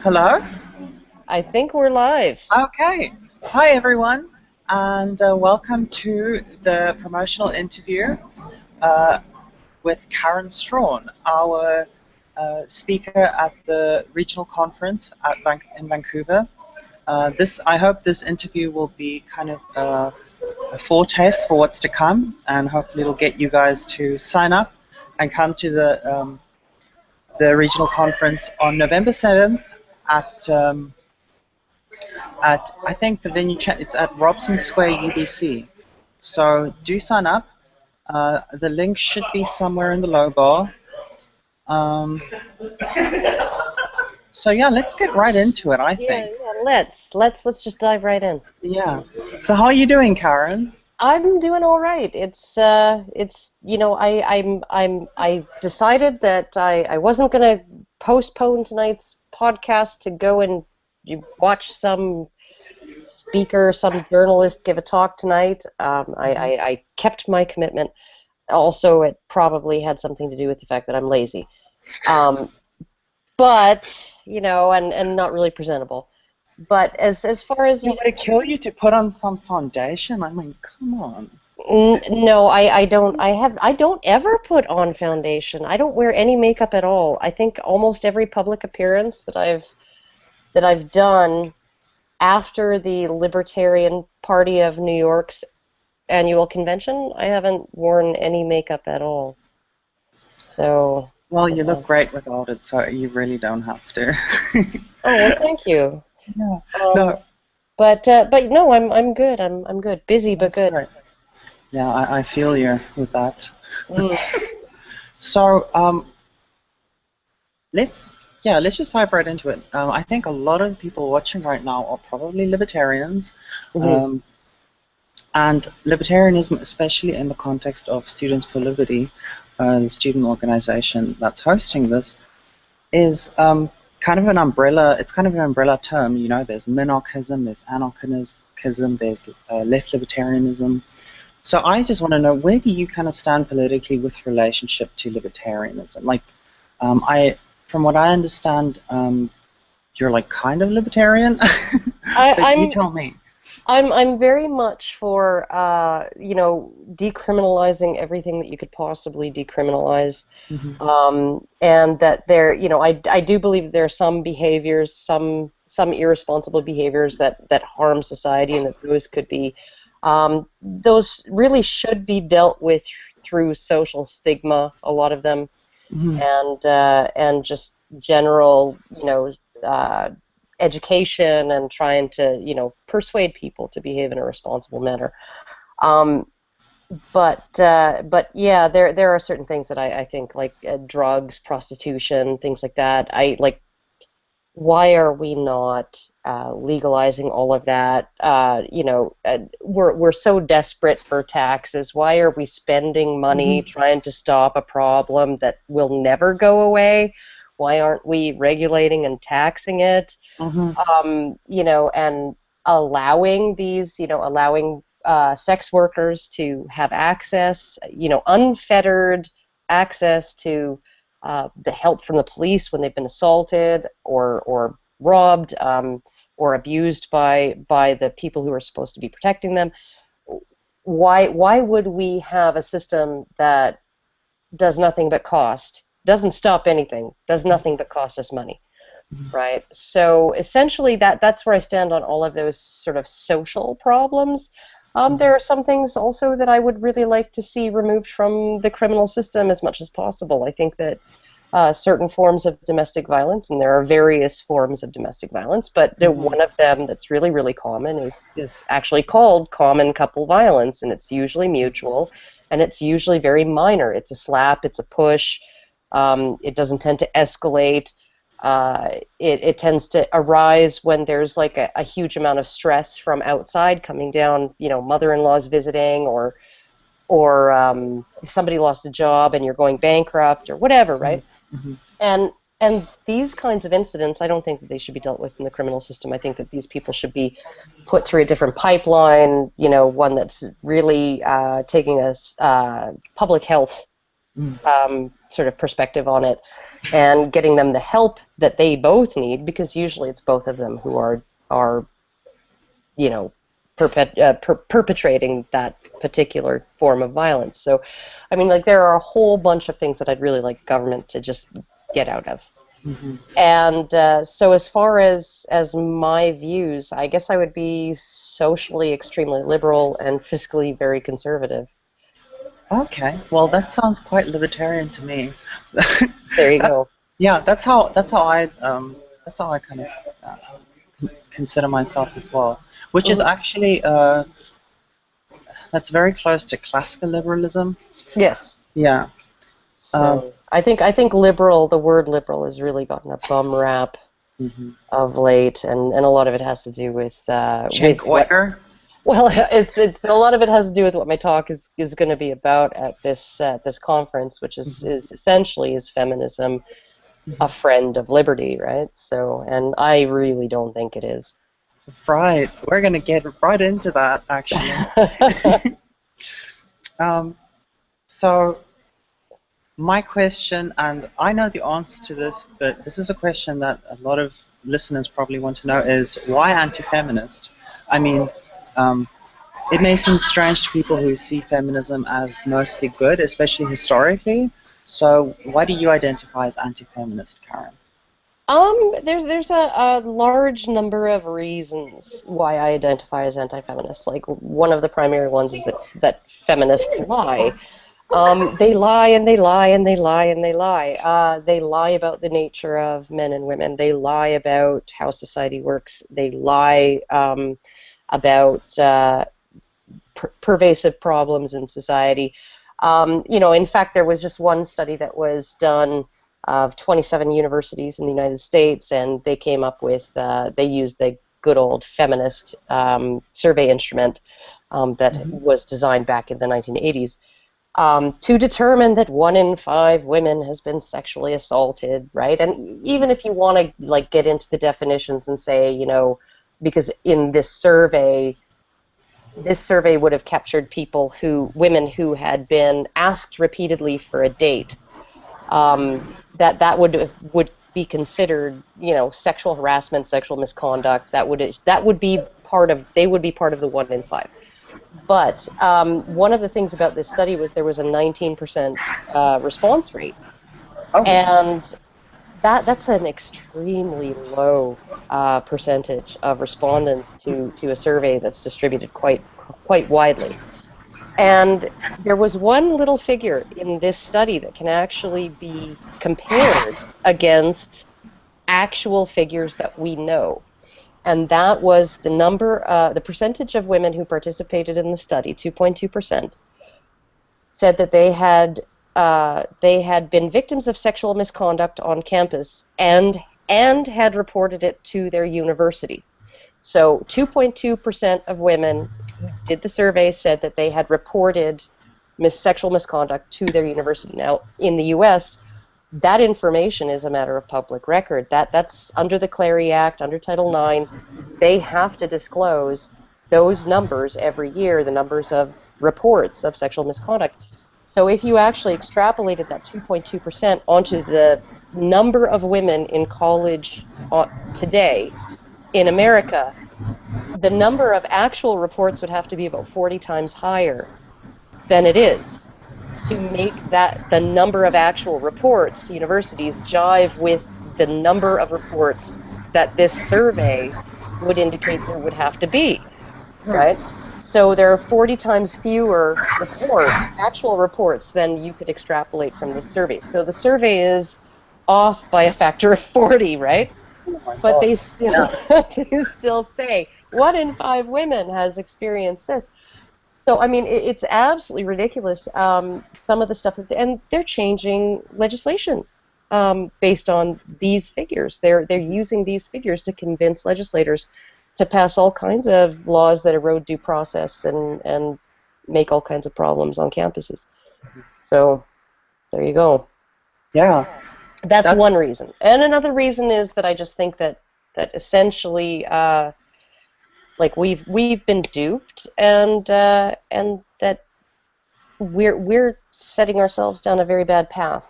Hello? I think we're live. Okay. Hi, everyone, and welcome to the promotional interview uh, with Karen Straughan, our speaker at the regional conference in Vancouver. I hope this interview will be kind of a foretaste for what's to come, and hopefully it'll get you guys to sign up and come to the regional conference on November 7th at I think the venue it's at Robson Square UBC. So do sign up. The link should be somewhere in the low bar. So yeah, let's get right into it. I think. Yeah. Let's just dive right in. Yeah. So how are you doing, Karen? I'm doing all right. It's you know I decided that I wasn't gonna postpone tonight's podcast to go and watch some speaker, some journalist give a talk tonight. I kept my commitment. Also, it probably had something to do with the fact that I'm lazy, but and not really presentable. But as far as would it kill you to put on some foundation? I mean, come on. No, I don't. I don't ever put on foundation. I don't wear any makeup at all. I think almost every public appearance that I've done after the Libertarian Party of New York's annual convention, I haven't worn any makeup at all. So. Well, you look great without it, so you really don't have to. Oh, well, thank you. Yeah. No. But no, I'm good. I'm good. Busy but good. Great. Yeah, I feel you with that. Mm. So let's just dive right into it. I think a lot of the people watching right now are probably libertarians, and libertarianism, especially in the context of Students for Liberty, the student organization that's hosting this, is kind of an umbrella. It's kind of an umbrella term. There's minarchism, there's anarchism, there's left libertarianism. So I just want to know, where do you kind of stand politically with relationship to libertarianism? Like, from what I understand, you're like kind of libertarian. You tell me. I'm very much for decriminalizing everything that you could possibly decriminalize, and that I do believe that there are some behaviors, some irresponsible behaviors that harm society, and that those could be those really should be dealt with through social stigma, a lot of them, and just general education and trying to persuade people to behave in a responsible manner. But yeah, there are certain things that I think, like drugs, prostitution, things like that. Why are we not legalizing all of that? We're so desperate for taxes. Why are we spending money trying to stop a problem that will never go away? Why aren't we regulating and taxing it? And allowing these, allowing sex workers to have access, unfettered access to the help from the police when they've been assaulted or robbed or abused by the people who are supposed to be protecting them. Why would we have a system that does nothing but cost, doesn't stop anything, does nothing but cost us money, right? So essentially that's where I stand on all of those sort of social problems. There are some things also that I would really like to see removed from the criminal system as much as possible. I think that certain forms of domestic violence, and there are various forms of domestic violence, but one of them that's really, really common is actually called common couple violence, and it's usually mutual, and it's usually very minor. It's a slap, it's a push, it doesn't tend to escalate. It tends to arise when there's like a huge amount of stress from outside coming down, mother-in-law's visiting, or somebody lost a job and you're going bankrupt or whatever, right? And these kinds of incidents, I don't think that they should be dealt with in the criminal system. I think that these people should be put through a different pipeline, one that's really taking a public health sort of perspective on it, and getting them the help that they both need, because usually it's both of them who are you know, perpetrating that particular form of violence. So, I mean, like, there are a whole bunch of things that I'd really like government to just get out of. And so as far as my views, I guess I would be socially extremely liberal and fiscally very conservative. Okay, well, that sounds quite libertarian to me. There you go. Yeah, that's how I kind of consider myself as well, which is actually that's very close to classical liberalism. Yes. Yeah. So I think liberal, the word liberal, has really gotten a bum rap of late, and a lot of it has to do with well, it's a lot of it has to do with what my talk is going to be about at this conference, which is essentially, is feminism a friend of liberty, right? So, and I really don't think it is. Right. We're going to get right into that, actually. So, my question, and I know the answer to this, but this is a question that a lot of listeners probably want to know, is why anti-feminist? I mean, it may seem strange to people who see feminism as mostly good, especially historically. So why do you identify as anti-feminist, Karen? There's a large number of reasons why I identify as anti-feminist. Like, one of the primary ones is that feminists lie. They lie and they lie and they lie and they lie. They lie about the nature of men and women. They lie about how society works. They lie about pervasive problems in society. In fact, there was just one study that was done of 27 universities in the United States, and they came up with, they used the good old feminist survey instrument that was designed back in the 1980s to determine that 1 in 5 women has been sexually assaulted, right? And even if you want to, like, get into the definitions and say, because in this survey would have captured women who had been asked repeatedly for a date, that would be considered, sexual harassment, sexual misconduct. They would be part of the 1 in 5. But one of the things about this study was there was a 19% response rate, and that's an extremely low percentage of respondents to a survey that's distributed quite widely. And there was one little figure in this study that can actually be compared against actual figures that we know. And that was the percentage of women who participated in the study, 2.2%, said that they had been victims of sexual misconduct on campus and had reported it to their university. So 2.2% of women who did the survey said that they had reported sexual misconduct to their university. Now, in the U.S., that information is a matter of public record. That's under the Clary Act, under Title IX. They have to disclose those numbers every year, the numbers of reports of sexual misconduct. So if you actually extrapolated that 2.2% onto the number of women in college today in America, the number of actual reports would have to be about 40 times higher than it is to make the number of actual reports to universities jive with the number of reports that this survey would indicate there would have to be, right? So there are 40 times fewer actual reports, than you could extrapolate from this survey. So the survey is off by a factor of 40, right? But they still say 1 in 5 women has experienced this. So, I mean, it's absolutely ridiculous, some of the stuff, and they're changing legislation based on these figures. They're using these figures to convince legislators to pass all kinds of laws that erode due process and make all kinds of problems on campuses. So, there you go. Yeah. That's one reason. And another reason is that I just think that essentially, like, we've been duped, and that we're setting ourselves down a very bad path.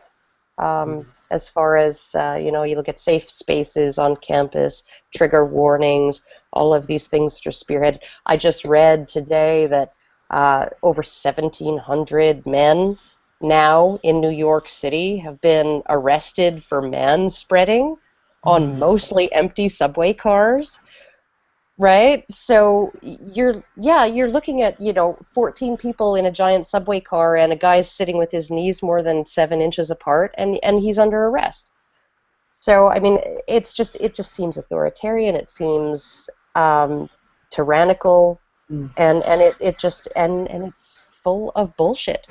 As far as you know, you look at safe spaces on campus, trigger warnings, all of these things that are spearheaded. I just read today that over 1,700 men now in New York City have been arrested for manspreading on mostly empty subway cars. Right? So you're looking at, 14 people in a giant subway car and a guy's sitting with his knees more than 7 inches apart and he's under arrest. So, I mean, it just seems authoritarian. It seems tyrannical, and it's full of bullshit.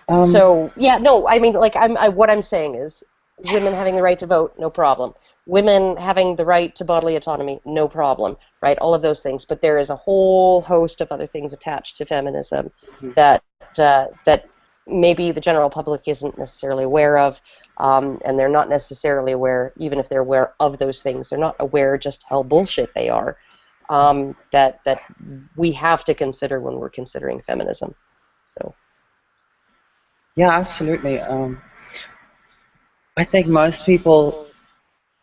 So, yeah, no, I mean, like, what I'm saying is women having the right to vote, no problem. Women having the right to bodily autonomy, no problem, right? All of those things. But there is a whole host of other things attached to feminism that maybe the general public isn't necessarily aware of, and they're not necessarily aware, even if they're aware of those things, they're not aware just how bullshit they are, that we have to consider when we're considering feminism. So. Yeah, absolutely. I think most people,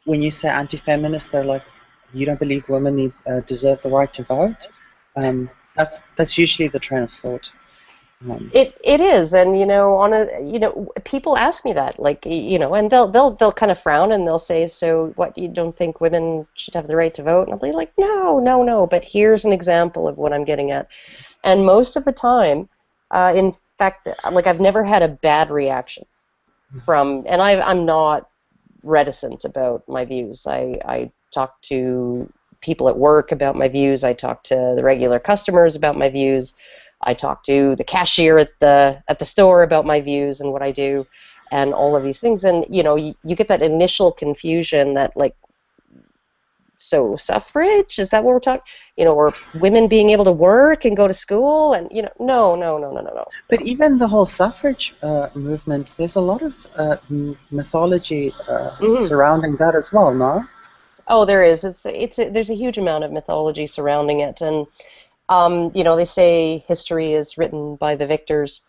when you say anti-feminist, they're like, you don't believe women deserve the right to vote? That's usually the train of thought. It is, and people ask me that, like, and they'll kind of frown and they'll say, so what, you don't think women should have the right to vote? And I'll be like, no, but here's an example of what I'm getting at. And most of the time, in fact, like, I've never had a bad reaction from, and I'm not reticent about my views. I talk to people at work about my views. I talk to the regular customers about my views. I talk to the cashier at the store about my views and what I do, and all of these things. And you get that initial confusion that, like, so suffrage, is that what we're talking? Or women being able to work and go to school, and no. But even the whole suffrage movement, there's a lot of mythology surrounding that as well, no? Oh, there is. There's a huge amount of mythology surrounding it, and they say history is written by the victors,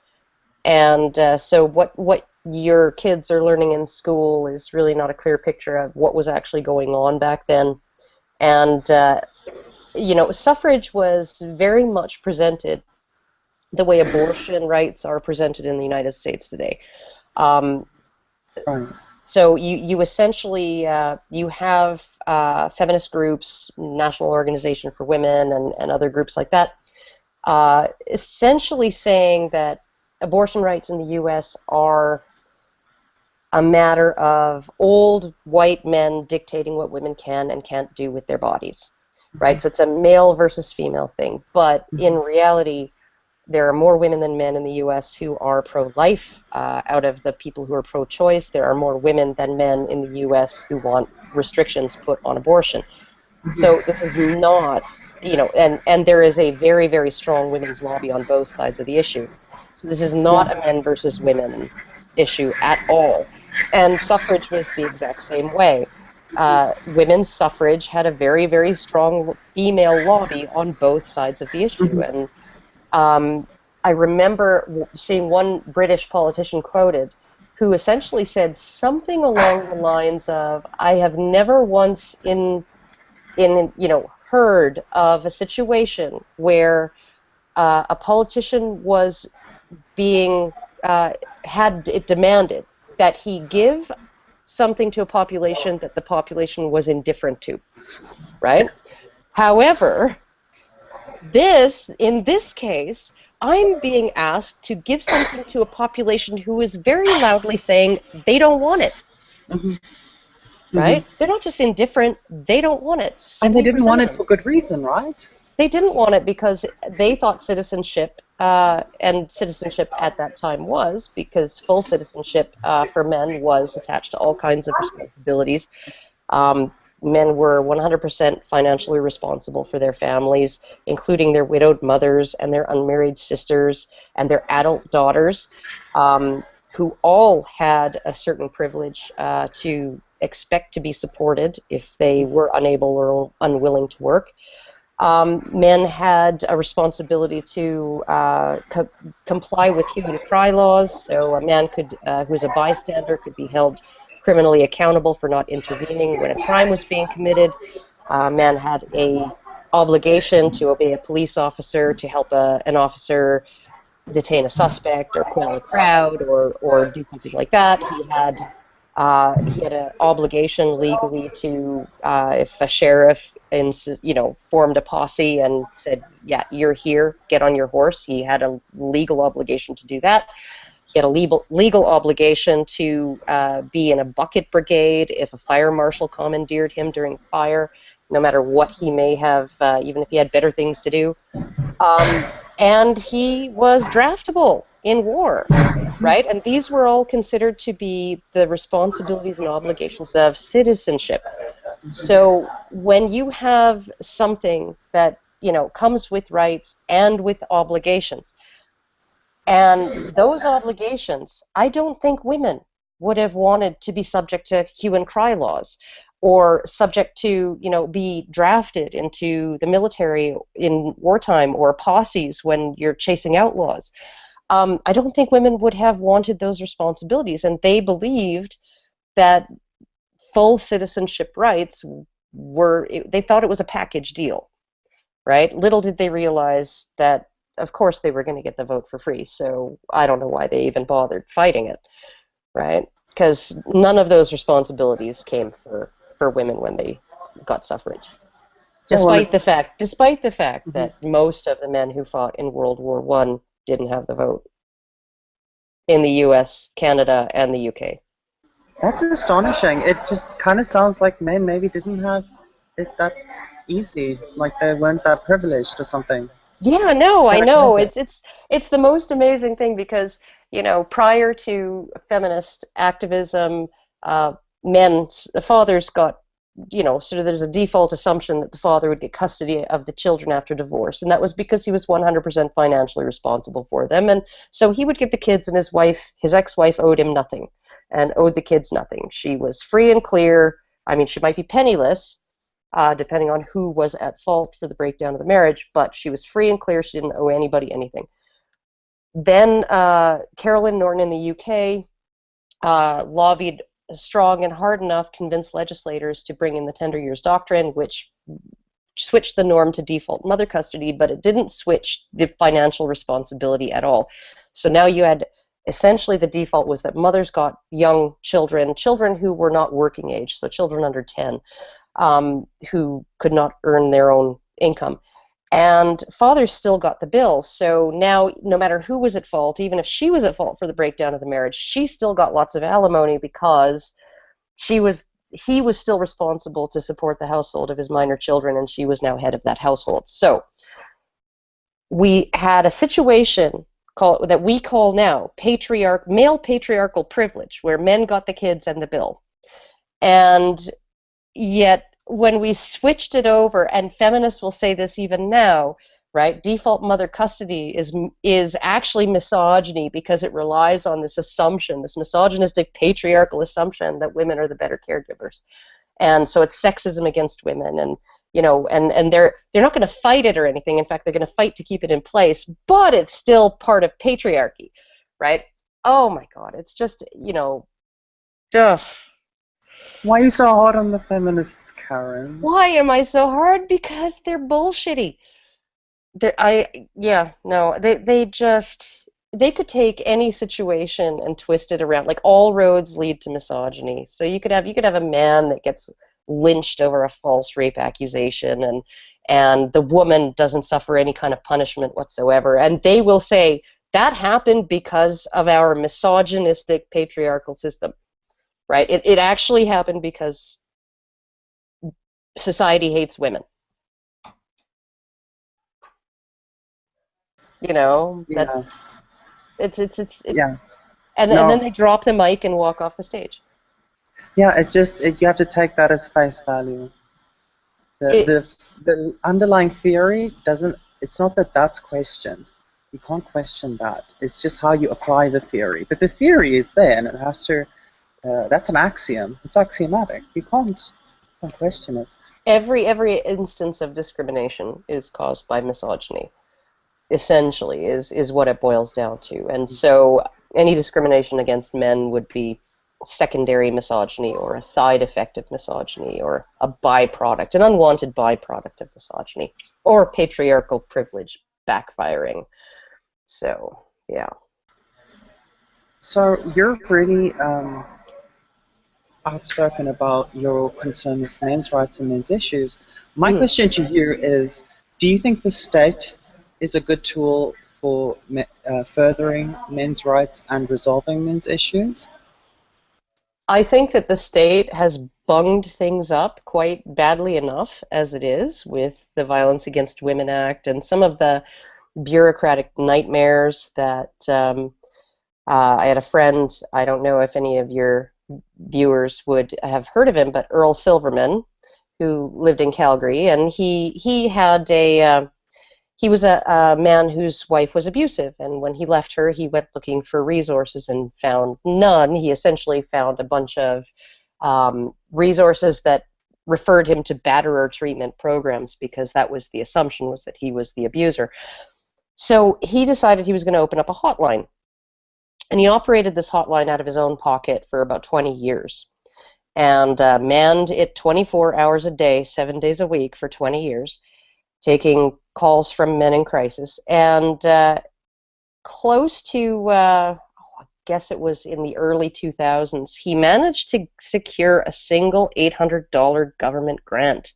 and so what your kids are learning in school is really not a clear picture of what was actually going on back then. And suffrage was very much presented the way abortion rights are presented in the United States today. So you essentially you have feminist groups, National Organization for Women, and other groups like that, essentially saying that abortion rights in the U.S. are a matter of old white men dictating what women can and can't do with their bodies, right? So it's a male versus female thing. But in reality, there are more women than men in the U.S. who are pro-life. Out of the people who are pro-choice, there are more women than men in the U.S. who want restrictions put on abortion. So this is not, and there is a very, very strong women's lobby on both sides of the issue. So this is not a men versus women issue at all. And suffrage was the exact same way. Women's suffrage had a very, very strong female lobby on both sides of the issue. And I remember seeing one British politician quoted who essentially said something along the lines of, I have never once heard of a situation where a politician was being had it demanded that he give something to a population that the population was indifferent to, right? However, in this case, I'm being asked to give something to a population who is very loudly saying they don't want it, right? They're not just indifferent, they don't want it. And they didn't want it for good reason, right? They didn't want it because they thought citizenship, and citizenship at that time was, because full citizenship for men was attached to all kinds of responsibilities. Men were 100% financially responsible for their families, including their widowed mothers and their unmarried sisters and their adult daughters, who all had a certain privilege to expect to be supported if they were unable or unwilling to work. Men had a responsibility to comply with hue and cry laws, so a man could, who was a bystander, could be held criminally accountable for not intervening when a crime was being committed. Men had a obligation to obey a police officer, to help an officer detain a suspect or quell a crowd or do something like that. He had an obligation legally to, if a sheriff formed a posse and said, yeah, you're here, get on your horse, he had a legal obligation to do that. He had a legal obligation to be in a bucket brigade if a fire marshal commandeered him during fire, no matter what he may have, even if he had better things to do. And he was draftable in war, right? And these were all considered to be the responsibilities and obligations of citizenship. So when you have something that, comes with rights and with obligations, and those obligations, I don't think women would have wanted to be subject to hue and cry laws or subject to, be drafted into the military in wartime or posses when you're chasing outlaws. I don't think women would have wanted those responsibilities, and they believed that full citizenship rights they thought it was a package deal, right? Little did they realize that, of course, they were going to get the vote for free, so I don't know why they even bothered fighting it, right? Because none of those responsibilities came for women when they got suffrage. Despite the fact that most of the men who fought in World War I didn't have the vote in the US, Canada, and the UK. That's astonishing. It just kind of sounds like men maybe didn't have it that easy, like they weren't that privileged or something. Yeah, no, I know. It's the most amazing thing because, prior to feminist activism, the fathers got, sort of there's a default assumption that the father would get custody of the children after divorce, and that was because he was 100% financially responsible for them, and so he would get the kids, and his ex-wife owed him nothing, and owed the kids nothing. She was free and clear. I mean, she might be penniless, depending on who was at fault for the breakdown of the marriage, but she was free and clear. She didn't owe anybody anything. Then Caroline Norton in the UK lobbied strong and hard enough, convinced legislators to bring in the Tender Years Doctrine, which switched the norm to default mother custody, but it didn't switch the financial responsibility at all. So now you had, essentially the default was that mothers got young children who were not working age, so children under 10, who could not earn their own income. And fathers still got the bill. So now, no matter who was at fault, even if she was at fault for the breakdown of the marriage, she still got lots of alimony because he was still responsible to support the household of his minor children, and she was now head of that household. So we had a situation that we call now male patriarchal privilege, where men got the kids and the bill. And yet, when we switched it over, and feminists will say this even now, right? Default mother custody is actually misogyny because it relies on this assumption, this misogynistic patriarchal assumption that women are the better caregivers. And so it's sexism against women, and and they're not going to fight it or anything. In fact, they're going to fight to keep it in place, but it's still part of patriarchy, right? Oh my God, it's just, ugh. Why are you so hard on the feminists, Karen? Why am I so hard? Because they're bullshitty. They could take any situation and twist it around. Like, all roads lead to misogyny. So you could have a man that gets lynched over a false rape accusation, and the woman doesn't suffer any kind of punishment whatsoever, and they will say that happened because of our misogynistic patriarchal system. Right? It actually happened because society hates women. Yeah. Yeah. And then they drop the mic and walk off the stage. Yeah, you have to take that as face value. The underlying theory it's not that that's questioned. You can't question that. It's just how you apply the theory. But the theory is there, and it has to. That's an axiom. It's axiomatic. You can't question it. Every instance of discrimination is caused by misogyny, essentially, is what it boils down to. And so any discrimination against men would be secondary misogyny or a side effect of misogyny or a byproduct, an unwanted byproduct of misogyny or patriarchal privilege backfiring. So, yeah. So you're really outspoken about your concern with men's rights and men's issues. My question to you is, do you think the state is a good tool for furthering men's rights and resolving men's issues? I think that the state has bunged things up quite badly enough as it is with the Violence Against Women Act and some of the bureaucratic nightmares that I had a friend, I don't know if any of your viewers would have heard of him, but Earl Silverman, who lived in Calgary, and he had he was a man whose wife was abusive, and when he left her, he went looking for resources and found none. He essentially found a bunch of resources that referred him to batterer treatment programs because that was the assumption, was that he was the abuser. So he decided he was going to open up a hotline. And he operated this hotline out of his own pocket for about 20 years and manned it 24 hours a day, 7 days a week for 20 years, taking calls from men in crisis. And close to, I guess it was in the early 2000s, he managed to secure a single $800 government grant.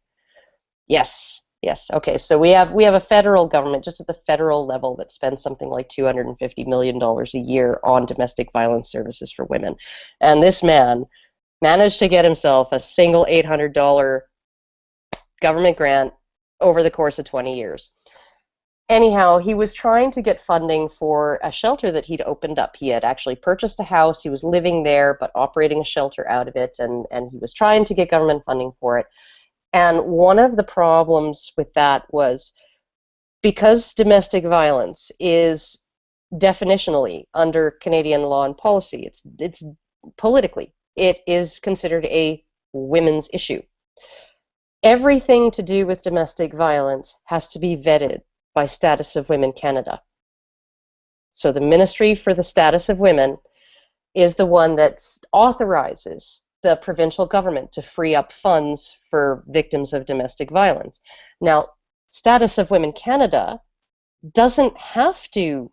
Yes. Yes. Okay. So we have a federal government just at the federal level that spends something like $250 million a year on domestic violence services for women, and this man managed to get himself a single $800 government grant over the course of 20 years. Anyhow, he was trying to get funding for a shelter that he'd opened up. He had actually purchased a house. He was living there, but operating a shelter out of it, and he was trying to get government funding for it. And one of the problems with that was because domestic violence is definitionally under Canadian law and policy, it's politically, it is considered a women's issue. Everything to do with domestic violence has to be vetted by Status of Women Canada. So the Ministry for the Status of Women is the one that authorizes the provincial government to free up funds for victims of domestic violence. Now, Status of Women Canada doesn't have to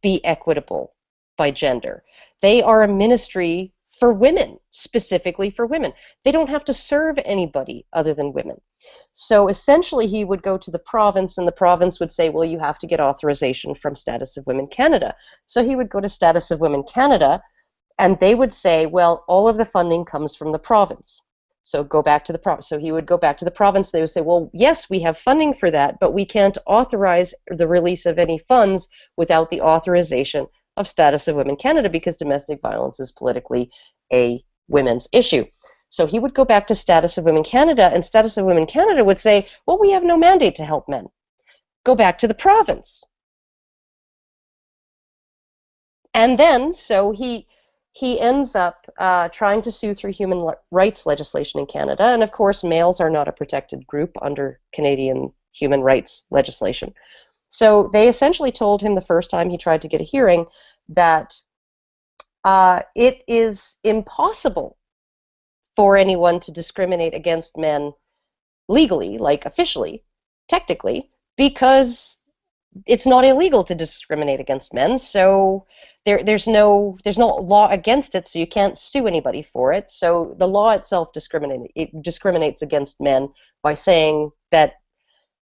be equitable by gender. They are a ministry for women, specifically for women. They don't have to serve anybody other than women. So essentially he would go to the province and the province would say, well, you have to get authorization from Status of Women Canada. So he would go to Status of Women Canada and they would say, well, all of the funding comes from the province. So go back to the province. So he would go back to the province. They would say, well, yes, we have funding for that, but we can't authorize the release of any funds without the authorization of Status of Women Canada because domestic violence is politically a women's issue. So he would go back to Status of Women Canada, and Status of Women Canada would say, well, we have no mandate to help men. Go back to the province. And then, so he ends up trying to sue through human rights legislation in Canada. And of course, males are not a protected group under Canadian human rights legislation. So they essentially told him the first time he tried to get a hearing that it is impossible for anyone to discriminate against men legally, like officially, technically, because it's not illegal to discriminate against men. So there's no law against it, so you can't sue anybody for it. So the law itself discriminates against men by saying that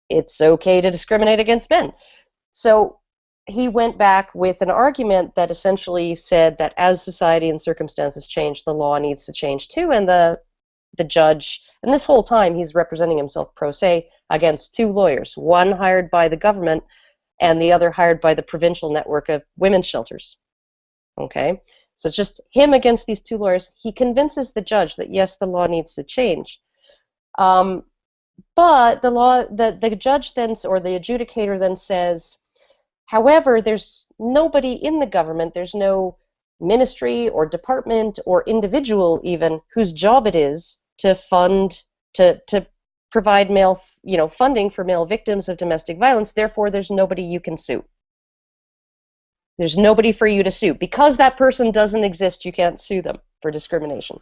it's okay to discriminate against men. So he went back with an argument that essentially said that as society and circumstances change, the law needs to change too, and the judge, and this whole time he's representing himself pro se against two lawyers, one hired by the government and the other hired by the provincial network of women's shelters. Okay, so it's just him against these two lawyers. He convinces the judge that yes, the law needs to change. But the judge then, or the adjudicator then says, however, there's nobody in the government, there's no ministry or department or individual even whose job it is to fund, to provide male, funding for male victims of domestic violence. Therefore, there's nobody you can sue. There's nobody for you to sue. Because that person doesn't exist, you can't sue them for discrimination.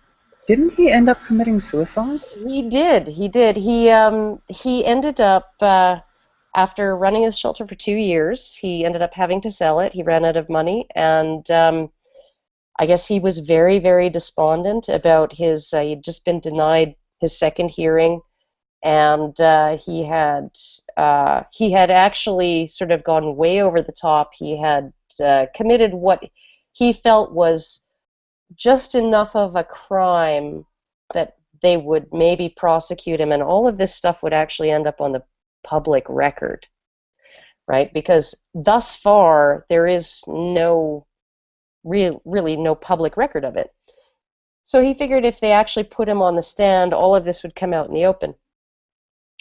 Didn't he end up committing suicide? He did. He ended up, after running his shelter for 2 years, he ended up having to sell it. He ran out of money, and I guess he was very, very despondent about he'd just been denied his second hearing, and he had actually sort of gone way over the top. He had committed what he felt was just enough of a crime that they would maybe prosecute him, and all of this stuff would actually end up on the public record, right? Because thus far there is really no public record of it. So he figured if they actually put him on the stand, all of this would come out in the open.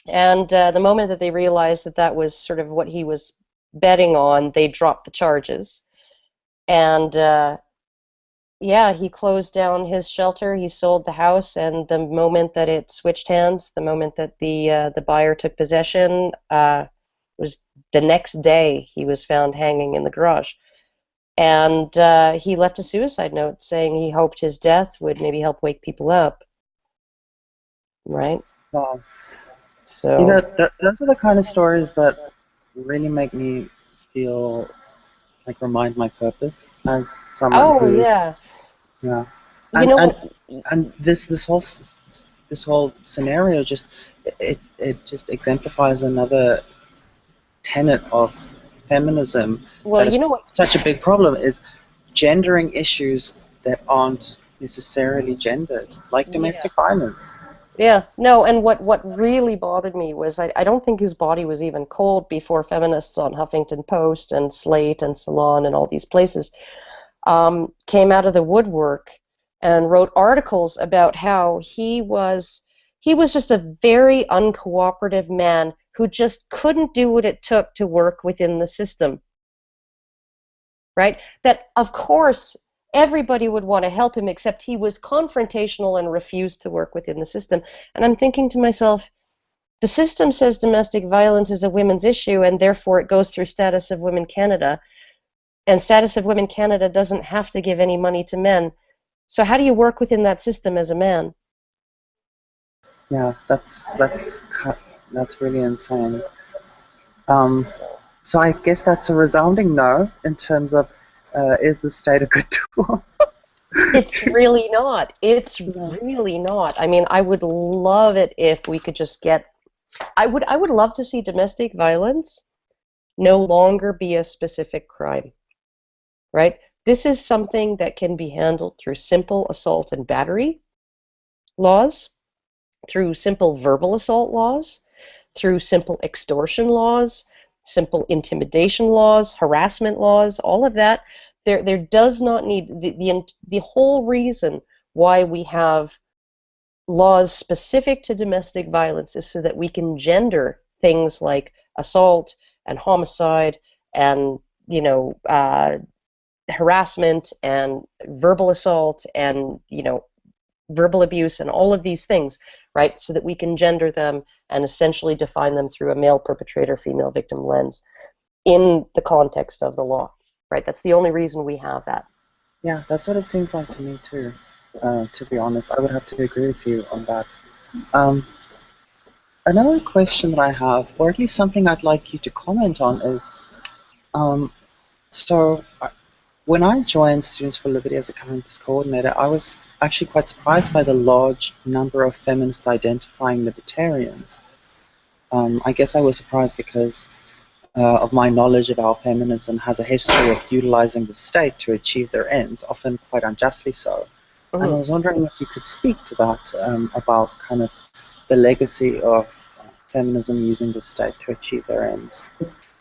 And the moment that they realized that that was sort of what he was betting on, they dropped the charges. And he closed down his shelter, he sold the house, and the moment that it switched hands, the moment that the buyer took possession, was the next day he was found hanging in the garage. And he left a suicide note saying he hoped his death would maybe help wake people up. Right? Wow. So, those are the kind of stories that really make me feel like remind my purpose as someone who's yeah. And this whole scenario just just exemplifies another tenet of feminism. Well, that is such a big problem is gendering issues that aren't necessarily gendered, like domestic violence. Yeah, no, and what really bothered me was I don't think his body was even cold before feminists on Huffington Post and Slate and Salon and all these places came out of the woodwork and wrote articles about how he was just a very uncooperative man who just couldn't do what it took to work within the system. Right? That, of course, everybody would want to help him, except he was confrontational and refused to work within the system. And I'm thinking to myself, the system says domestic violence is a women's issue, and therefore it goes through Status of Women Canada. And Status of Women Canada doesn't have to give any money to men. So how do you work within that system as a man? Yeah, that's really insane. So I guess that's a resounding no in terms of is the state a good tool? It's really not. It's really not. I mean, I would love it if we could just get. I would love to see domestic violence no longer be a specific crime. Right? This is something that can be handled through simple assault and battery laws, through simple verbal assault laws, through simple extortion laws, simple intimidation laws, harassment laws, all of that. There does not need the whole reason why we have laws specific to domestic violence is so that we can gender things like assault and homicide and harassment and verbal assault and verbal abuse and all of these things, right? So that we can gender them and essentially define them through a male perpetrator, female victim lens in the context of the law, right? That's the only reason we have that. Yeah, that's what it seems like to me too. To be honest, I would have to agree with you on that. Another question that I have, or at least something I'd like you to comment on, is when I joined Students for Liberty as a campus coordinator, I was actually quite surprised by the large number of feminists identifying libertarians. I guess I was surprised because of my knowledge of how feminism has a history of utilizing the state to achieve their ends, often quite unjustly so. And I was wondering if you could speak to that, about kind of the legacy of feminism using the state to achieve their ends.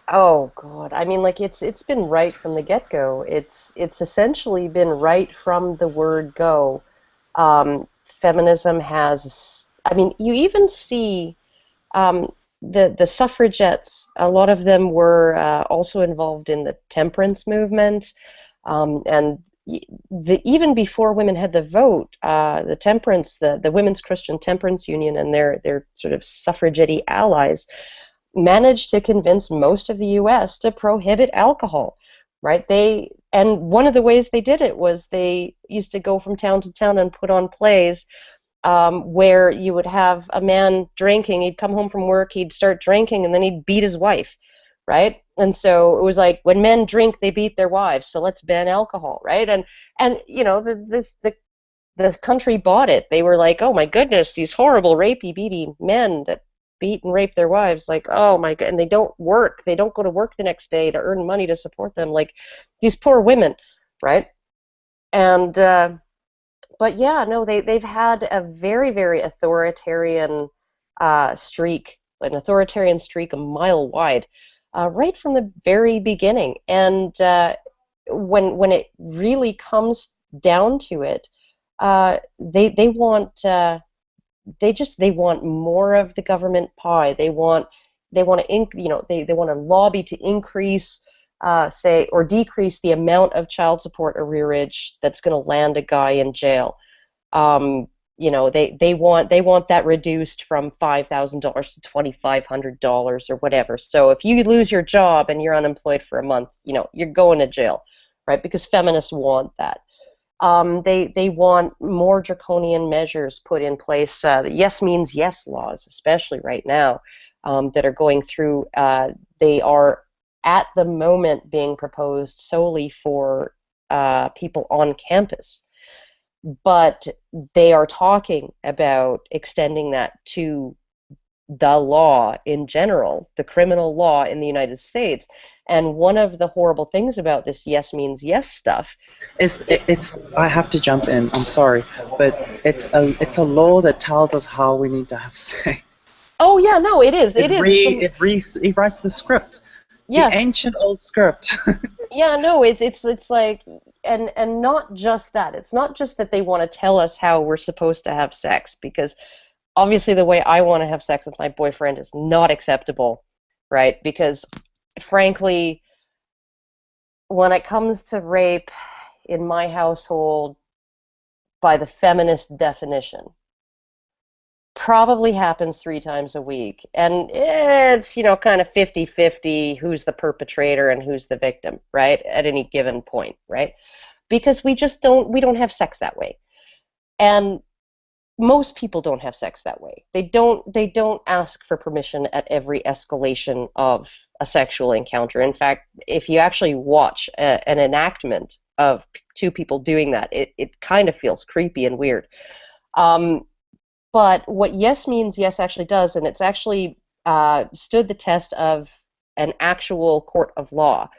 Oh God! I mean, like it's been right from the get-go. It's essentially been right from the word go. Feminism has. I mean, you even see the suffragettes. A lot of them were also involved in the temperance movement, and even before women had the vote, the Women's Christian Temperance Union and their sort of suffragette allies managed to convince most of the U.S. to prohibit alcohol, right? And one of the ways they did it was they used to go from town to town and put on plays where you would have a man drinking. He'd come home from work, he'd start drinking, and then he'd beat his wife, right? And so it was like, when men drink, they beat their wives, so let's ban alcohol, right? And you know, the country bought it. They were like, oh my goodness, these horrible rapey, beaty men that beat and rape their wives, like, oh my god, and they don't work. They don't go to work the next day to earn money to support them, like these poor women, right? And but yeah, no, they've had a very, very authoritarian streak, an authoritarian streak a mile wide, right from the very beginning. And when it really comes down to it, they want they want more of the government pie. They want to they want to lobby to increase say, or decrease the amount of child support arrearage that's going to land a guy in jail. They want that reduced from $5,000 to $2,500 or whatever. So if you lose your job and you're unemployed for a month, you're going to jail, right? Because feminists want that. They want more draconian measures put in place. The yes means yes laws, especially right now, that are going through. They are at the moment being proposed solely for people on campus, but they are talking about extending that to the law in general, the criminal law in the United States. And one of the horrible things about this yes means yes stuff it's I have to jump in, I'm sorry, but it's a law that tells us how we need to have sex. Oh yeah, no, it is. It writes the script. Yeah. The ancient old script. Yeah, no, it's like, and not just that. It's not just that they want to tell us how we're supposed to have sex, because obviously the way I want to have sex with my boyfriend is not acceptable, right? Because frankly, when it comes to rape in my household, by the feminist definition, probably happens 3 times a week. And it's, kind of 50-50 who's the perpetrator and who's the victim, right? At any given point, right? Because we don't have sex that way. And most people don't have sex that way. They don't ask for permission at every escalation of a sexual encounter. In fact, if you actually watch an enactment of 2 people doing that, it kind of feels creepy and weird. But what yes means yes actually does, and it's actually stood the test of an actual court of law,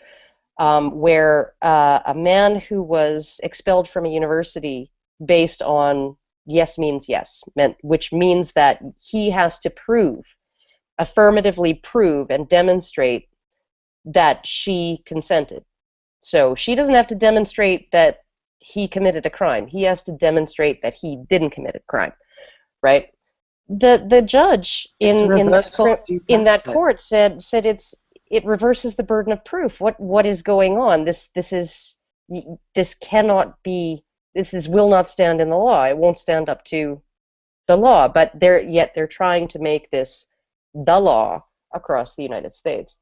where a man who was expelled from a university based on yes means yes, which means that he has to affirmatively prove and demonstrate that she consented. So she doesn't have to demonstrate that he committed a crime. He has to demonstrate that he didn't commit a crime, right? The judge in that court said it reverses the burden of proof. What is going on? This cannot be. Will not stand in the law. It won't stand up to the law. But they're trying to make this the law across the United States.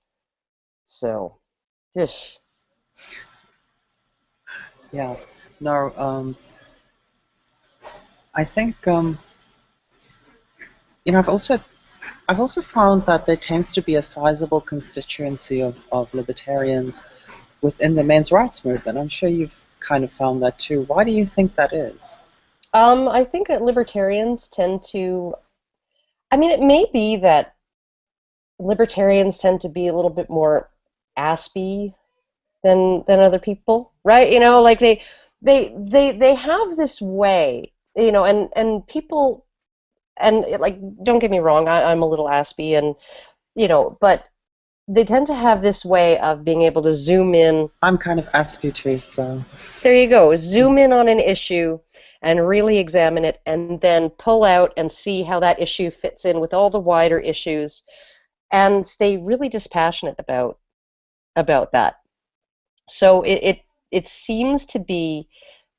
So, just. Yeah. No. I think. I've also found that there tends to be a sizable constituency of libertarians within the men's rights movement. I'm sure you've kind of found that too. Why do you think that is? I think that libertarians tend to. I mean, it may be that libertarians tend to be a little bit more aspy than other people, right? Like they have this way, and people. And like, don't get me wrong, I'm a little aspy, and but they tend to have this way of being able to zoom in. I'm kind of aspy too, so. There you go. Zoom in on an issue and really examine it, and then pull out and see how that issue fits in with all the wider issues, and stay really dispassionate about that. So it it seems to be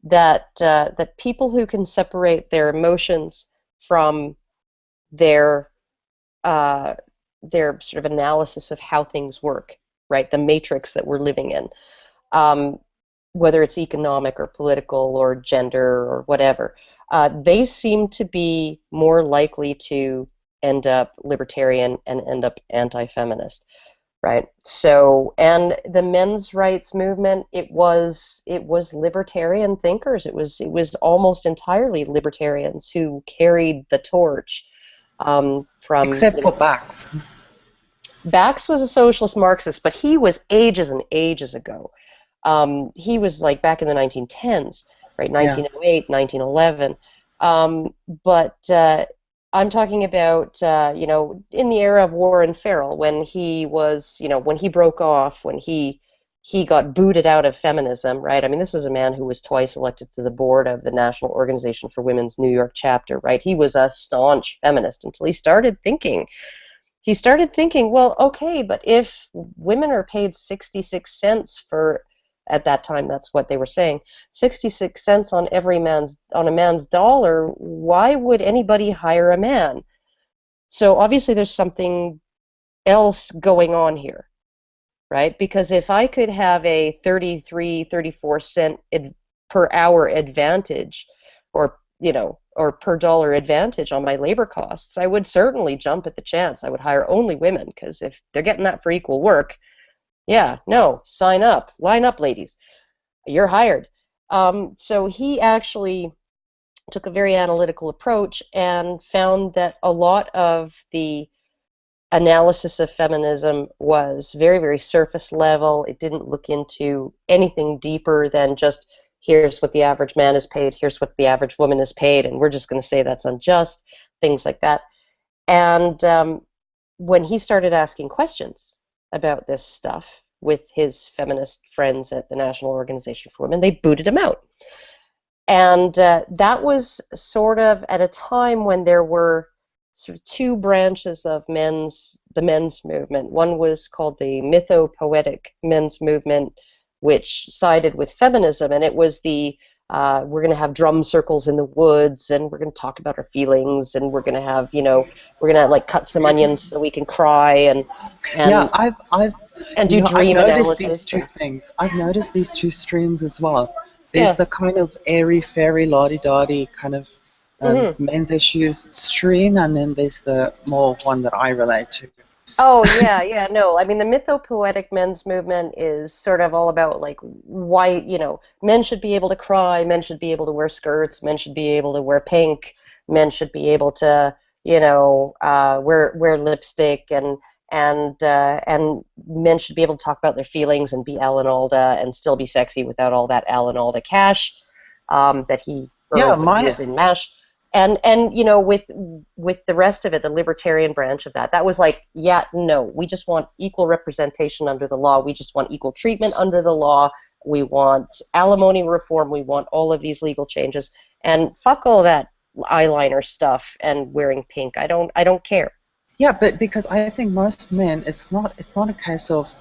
that that people who can separate their emotions from their uh, their sort of analysis of how things work, right? The matrix that we're living in, um, whether it's economic or political or gender or whatever, they seem to be more likely to end up libertarian and end up anti-feminist, right? So, and the men's rights movement, it was libertarian thinkers. It was almost entirely libertarians who carried the torch from, Except for Bax. Bax was a socialist Marxist, but he was ages and ages ago. He was like back in the 1910s, right? Yeah. 1908, 1911. But I'm talking about, in the era of Warren Farrell, when he was, when he broke off, when he got booted out of feminism, right? I mean, this was a man who was twice elected to the board of the National Organization for Women's New York chapter, right? He was a staunch feminist until he started thinking, well, okay, but if women are paid 66 cents for, at that time, that's what they were saying, 66 cents on on a man's dollar, why would anybody hire a man? So obviously there's something else going on here, right? Because if I could have a 33, 34 cent per hour advantage, or per dollar advantage on my labor costs, I would certainly jump at the chance. I would hire only women, because if they're getting that for equal work, yeah, no, sign up, line up, ladies, you're hired. So he actually took a very analytical approach and found that a lot of the analysis of feminism was very, very surface level. It didn't look into anything deeper than just here's what the average man is paid, here's what the average woman is paid, and we're just going to say that's unjust, things like that. And when he started asking questions about this stuff with his feminist friends at the National Organization for Women, they booted him out. And that was sort of at a time when there were sort of two branches of the men's movement. One was called the mythopoetic men's movement, which sided with feminism, and it was the we're going to have drum circles in the woods, and we're going to talk about our feelings, and we're going to have, we're going to like cut some onions so we can cry, Yeah, and I've do I've dream noticed these analysis. two things. I've noticed these two streams as well. There's Yeah. the kind of airy fairy la-di-da-di kind of Hmm. men's issues stream, and then there's the more one that I relate to. Oh yeah, yeah, no. I mean, the mythopoetic men's movement is sort of all about like why, men should be able to cry, men should be able to wear skirts, men should be able to wear pink, men should be able to, wear lipstick, and men should be able to talk about their feelings and be Alan Alda and still be sexy without all that Alan Alda cash that he Yeah, earned when he was in MASH. And with the rest of it, the libertarian branch of that was like, yeah, no, we just want equal representation under the law. We just want equal treatment under the law. We want alimony reform. We want all of these legal changes. And fuck all that eyeliner stuff and wearing pink. I don't care. yeah, but because I think most men, it's not a case of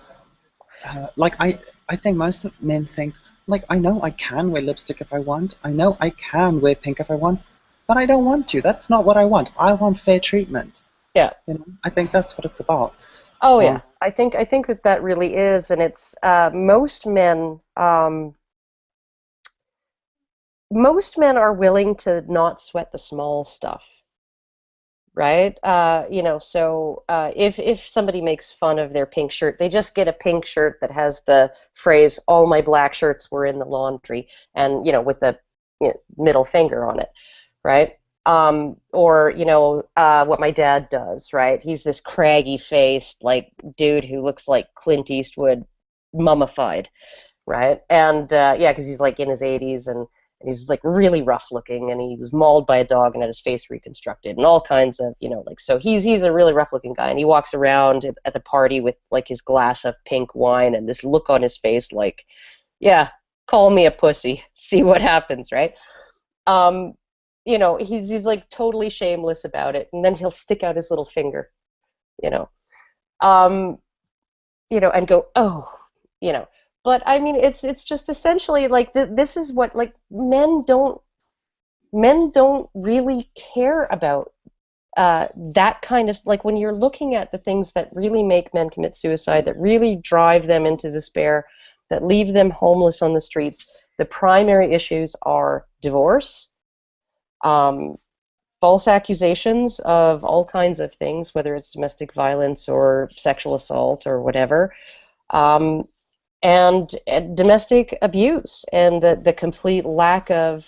like I think most of men think like I know I can wear lipstick if I want. I know I can wear pink if I want, but I don't want to. That's not what I want. I want fair treatment. Yeah. I think that's what it's about. Oh Um, yeah. I think that really is, and it's most men are willing to not sweat the small stuff, right? So if somebody makes fun of their pink shirt, they just get a pink shirt that has the phrase "All my black shirts were in the laundry," and with the middle finger on it, right? Or what my dad does, right? He's this craggy faced like dude who looks like Clint Eastwood mummified, right? And yeah, because he's like in his 80s, and he's like really rough looking, and he was mauled by a dog and had his face reconstructed and all kinds of, like, so he's a really rough looking guy, and he walks around at the party with like his glass of pink wine and this look on his face like, yeah, call me a pussy, see what happens, right? Um, he's like totally shameless about it, and then he'll stick out his little finger, you know, um, and go, oh, you know, But I mean, it's just essentially like this is what like men don't really care about that kind of like when you're looking at the things that really make men commit suicide, that really drive them into despair, that leave them homeless on the streets. The primary issues are divorce, um, false accusations of all kinds of things, whether it's domestic violence or sexual assault or whatever, um, and domestic abuse, and the complete lack of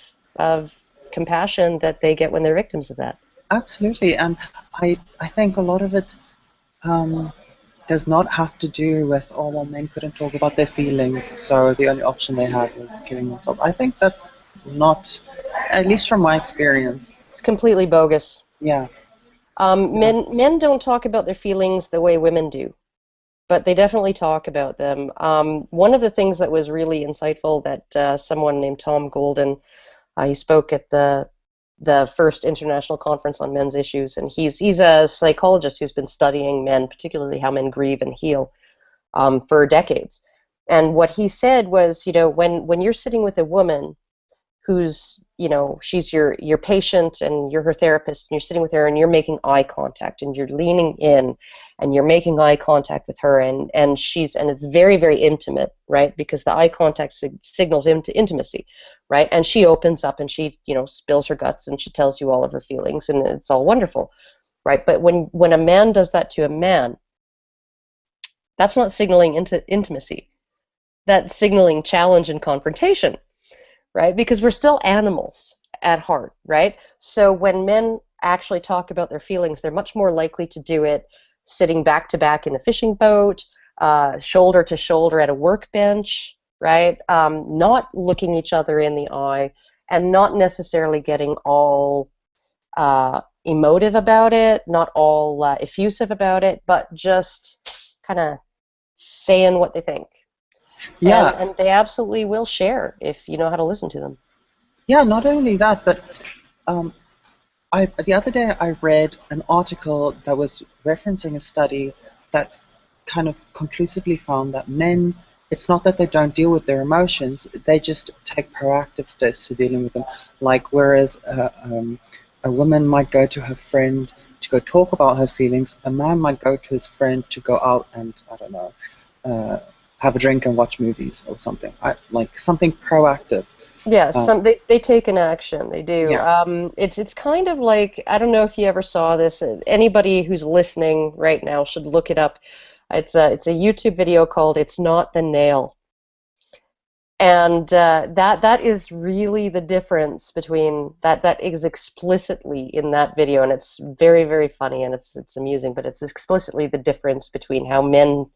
compassion that they get when they're victims of that. Absolutely, and I think a lot of it does not have to do with, oh, well, men couldn't talk about their feelings, so the only option they had was killing themselves. I think that's not, at least from my experience. It's completely bogus. Yeah. Men don't talk about their feelings the way women do, but they definitely talk about them. One of the things that was really insightful that someone named Tom Golden, he spoke at the first international conference on men's issues, and he's a psychologist who's been studying men, particularly how men grieve and heal, for decades. And what he said was, when you're sitting with a woman who's, she's your patient and you're her therapist, and you're sitting with her and you're making eye contact and you're leaning in and you're making eye contact with her, and it's very, very intimate, right? Because the eye contact signals into intimacy, right? And she opens up and she, spills her guts and she tells you all of her feelings, and it's all wonderful, right? But when a man does that to a man, that's not signaling into intimacy. That's signaling challenge and confrontation, right? Because we're still animals at heart, right? So when men actually talk about their feelings, they're much more likely to do it sitting back to back in a fishing boat, shoulder to shoulder at a workbench, right? Not looking each other in the eye, and not necessarily getting all emotive about it, not all effusive about it, but just kind of saying what they think. Yeah. And they absolutely will share if you know how to listen to them. Yeah, not only that, but the other day I read an article that was referencing a study that kind of conclusively found that men, it's not that they don't deal with their emotions, they just take proactive steps to dealing with them. Like, whereas a woman might go to her friend to go talk about her feelings, a man might go to his friend to go out and, I don't know, have a drink and watch movies or something. Like something proactive. Yeah, they take an action. They do. Yeah. It's kind of like, I don't know if you ever saw this. Anybody who's listening right now should look it up. It's a YouTube video called "It's Not the Nail," and that is really the difference between that is explicitly in that video, and it's very, very funny and it's amusing, but it's explicitly the difference between how men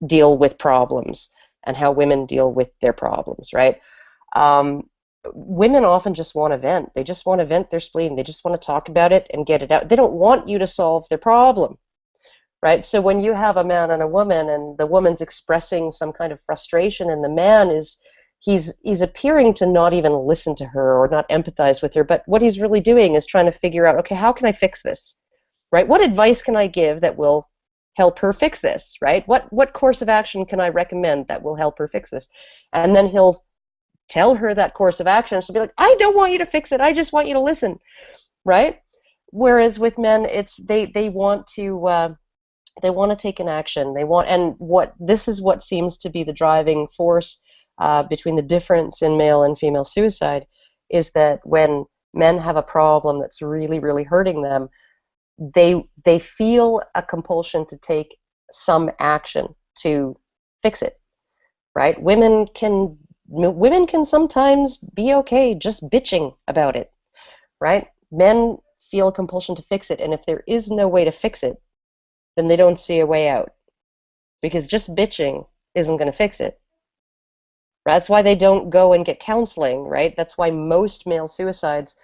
deal with problems and how women deal with their problems, right? Women often just want to vent. They just want to vent their spleen. They just want to talk about it and get it out. They don't want you to solve their problem, right? So when you have a man and a woman, and the woman's expressing some kind of frustration, and the man he's appearing to not even listen to her or not empathize with her, but what he's really doing is trying to figure out, okay, how can I fix this, right? What advice can I give that will help her fix this, right? What course of action can I recommend that will help her fix this? And then he'll tell her that course of action. She'll be like, I don't want you to fix it. I just want you to listen, right? Whereas with men, it's they want to take an action. This is what seems to be the driving force between the difference in male and female suicide, is that when men have a problem that's really, really hurting them, they feel a compulsion to take some action to fix it, right? Women can sometimes be okay just bitching about it, right? Men feel a compulsion to fix it, and if there is no way to fix it, then they don't see a way out, because just bitching isn't going to fix it. That's why they don't go and get counseling, right? That's why most male suicides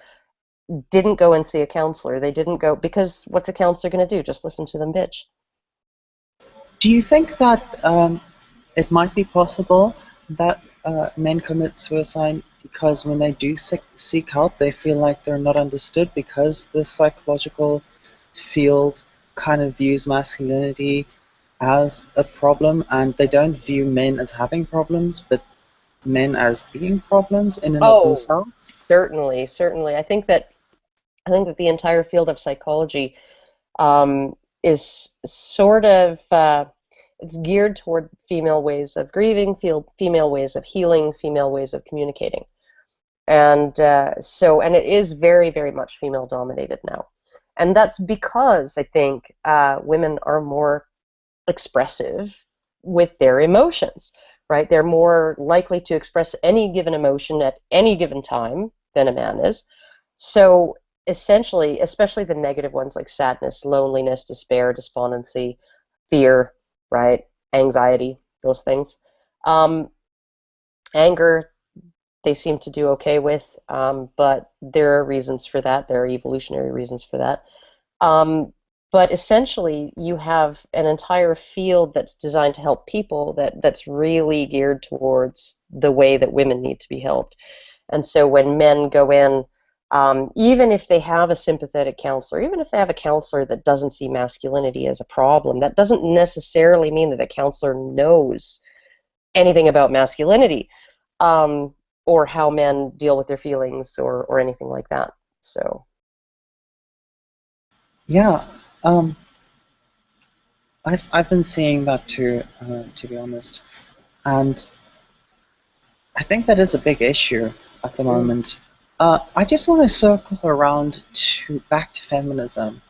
didn't go and see a counselor. They didn't go, because what's a counselor going to do? Just listen to them bitch. Do you think that it might be possible that men commit suicide because when they do seek help, they feel like they're not understood, because the psychological field kind of views masculinity as a problem, and they don't view men as having problems, but men as being problems in and of Oh, themselves. certainly, certainly. I think that the entire field of psychology is sort of it's geared toward female ways of grieving, female ways of healing, female ways of communicating, and it is very, very much female dominated now, and that's because I think women are more expressive with their emotions, right? They're more likely to express any given emotion at any given time than a man is. So essentially, especially the negative ones like sadness, loneliness, despair, despondency, fear, right? Anxiety, those things. Um, Anger, they seem to do okay with, but there are reasons for that. There are evolutionary reasons for that. Um, but essentially, you have an entire field that's designed to help people that's really geared towards the way that women need to be helped. And so when men go in, even if they have a sympathetic counselor, even if they have a counselor that doesn't see masculinity as a problem, that doesn't necessarily mean that the counselor knows anything about masculinity, um, or how men deal with their feelings or anything like that. So, Yeah, um, I've been seeing that too, to be honest, and I think that is a big issue at the mm, moment. I just want to circle around to back to feminism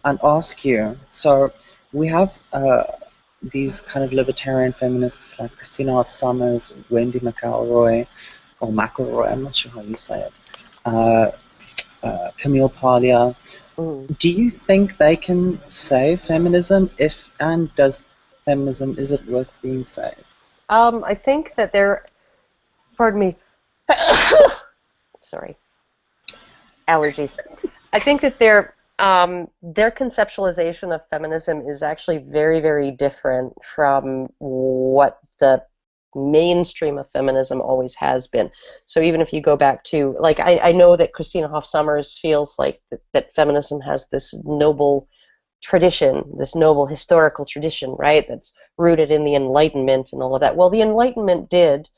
and ask you. So we have these kind of libertarian feminists like Christina Hart Summers, Wendy McElroy, or McElroy, I'm not sure how you say it, uh, Camille Paglia. mm. Do you think they can save feminism? If and does feminism, is it worth being saved? I think that pardon me, sorry, allergies. I think that their conceptualization of feminism is actually very, very different from what the mainstream of feminism always has been. So even if you go back to, like, I know that Christina Hoff Sommers feels like that feminism has this noble tradition, this noble historical tradition, right? That's rooted in the Enlightenment and all of that. Well, the Enlightenment did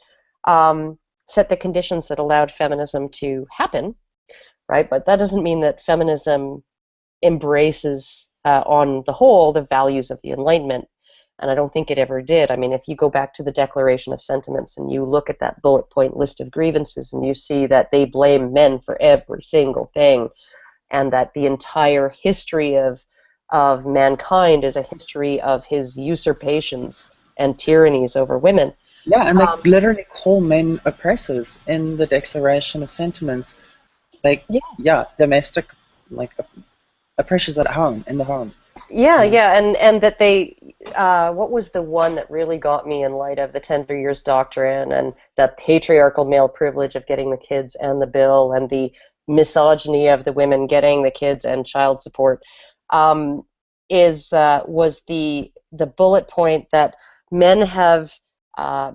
um, set the conditions that allowed feminism to happen, right? But that doesn't mean that feminism embraces, on the whole, the values of the Enlightenment. And I don't think it ever did. I mean, if you go back to the Declaration of Sentiments and you look at that bullet point list of grievances and you see that they blame men for every single thing, and that the entire history of mankind is a history of his usurpations and tyrannies over women. Yeah, and they Um, literally call men oppressors in the Declaration of Sentiments. Like, yeah, yeah, domestic, like oppressors at home, in the home. yeah, Uh, yeah, and that they, what was the one that really got me in light of the Tender Years Doctrine and the patriarchal male privilege of getting the kids and the bill and the misogyny of the women getting the kids and child support, um, is was the bullet point that men have have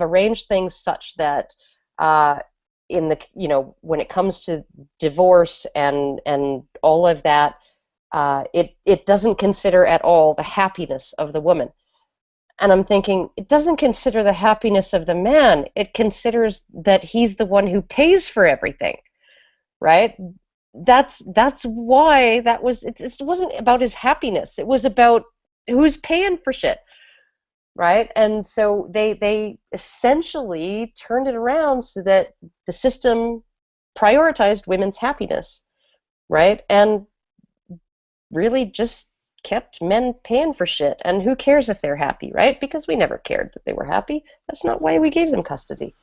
arranged things such that uh, in the, when it comes to divorce and all of that, it doesn't consider at all the happiness of the woman. And I'm thinking, it doesn't consider the happiness of the man. It considers that he's the one who pays for everything, right? That's why it wasn't about his happiness. It was about who's paying for shit, right? And so they essentially turned it around so that the system prioritized women's happiness, right? And really just kept men paying for shit. And who cares if they're happy, right? Because we never cared that they were happy. That's not why we gave them custody.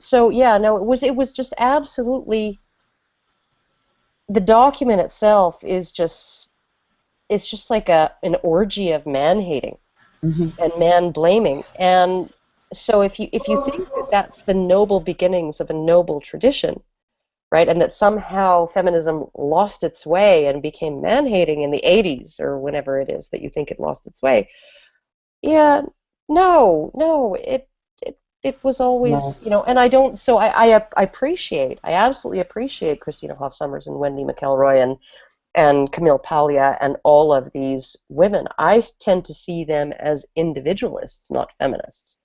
So yeah, no, it was just absolutely, the document itself is just, it's just like an orgy of man hating mhm. and man blaming. And so if you think that that's the noble beginnings of a noble tradition, right? And that somehow feminism lost its way and became man-hating in the 80s or whenever it is that you think it lost its way. Yeah, no, no, it was No. always, and I don't, so I appreciate, I absolutely appreciate Christina Hoff Sommers and Wendy McElroy and Camille Paglia and all of these women, I tend to see them as individualists, not feminists,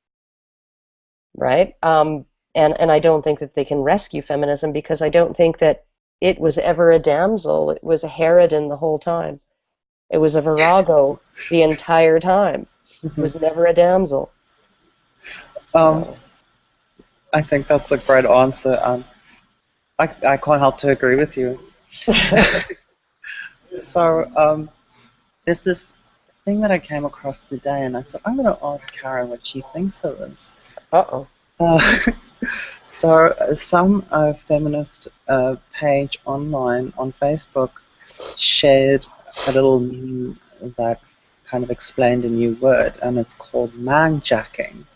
right? And I don't think that they can rescue feminism, because I don't think that it was ever a damsel. It was a harridan the whole time. It was a virago the entire time. It was never a damsel. So. I think that's a great answer. I can't help to agree with you. So there's this thing that I came across today, and I thought I'm going to ask Karen what she thinks of this. Uh-oh. So some feminist page online on Facebook shared a little meme that kind of explained a new word, and it's called man-jacking,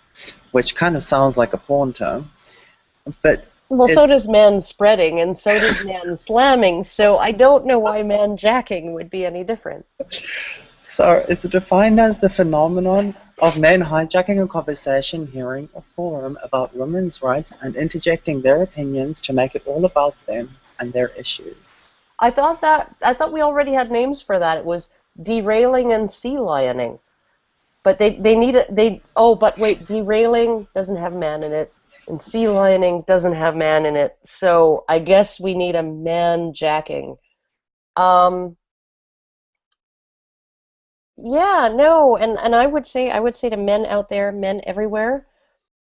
which kind of sounds like a porn term, but well, so does man spreading, and so does man slamming, so I don't know why man jacking would be any different. So it's defined as the phenomenon of men hijacking a conversation, hearing a forum about women's rights, and interjecting their opinions to make it all about them and their issues. I thought we already had names for that. It was derailing and sea lioning. But but wait, derailing doesn't have man in it, and sea lioning doesn't have man in it. So I guess we need a man jacking. Yeah, no, and I would say to men out there, men everywhere,